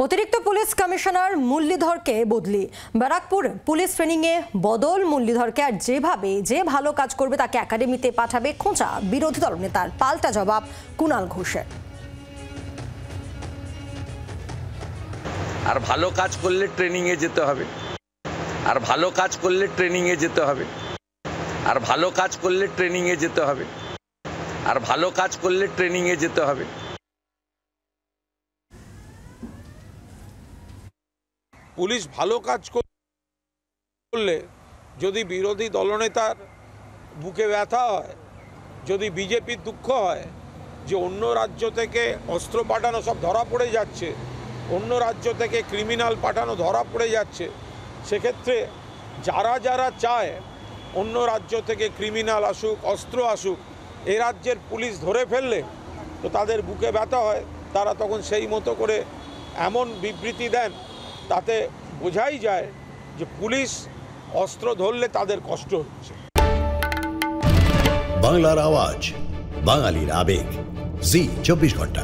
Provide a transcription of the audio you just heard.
অতিরিক্ত police commissioner মুরলীধরকে বদলি। Barrackpore police ট্রেনিংয়ে বদল মুরলীধরকে। আর যে ভালো কাজ করবে তাকে একাডেমিতে পাঠাবে খোঁচা বিরোধী দলনেতার। পাল্টা জবাব কুণাল ঘোষের। আর ভালো কাজ করলে ট্রেনিংয়ে যেতে হবে, আর ভালো কাজ করলে ট্রেনিংয়ে যেতে হবে, আর ভালো কাজ করলে ট্রেনিংয়ে যেতে হবে, আর ভালো কাজ করলে ট্রেনিংয়ে যেতে হবে। পুলিশ ভালো কাজ করলে যদি বিরোধী দলনেতার বুকে ব্যথা হয়, যদি বিজেপির দুঃখ হয় যে অন্য রাজ্য থেকে অস্ত্র পাঠানো সব ধরা পড়ে যাচ্ছে, অন্য রাজ্য থেকে ক্রিমিনাল পাঠানো ধরা পড়ে যাচ্ছে, সেক্ষেত্রে যারা চায় অন্য রাজ্য থেকে ক্রিমিনাল আসুক, অস্ত্র আসুক, এ রাজ্যের পুলিশ ধরে ফেললে তো তাদের বুকে ব্যথা হয়। তারা তখন সেই মতো করে এমন বিবৃতি দেন, তাতে বোঝাই যায় যে পুলিশ অস্ত্র ধরলে তাদের কষ্ট হচ্ছে। বাংলার আওয়াজ, বাঙালির আবেগ, জি 24 ঘন্টা।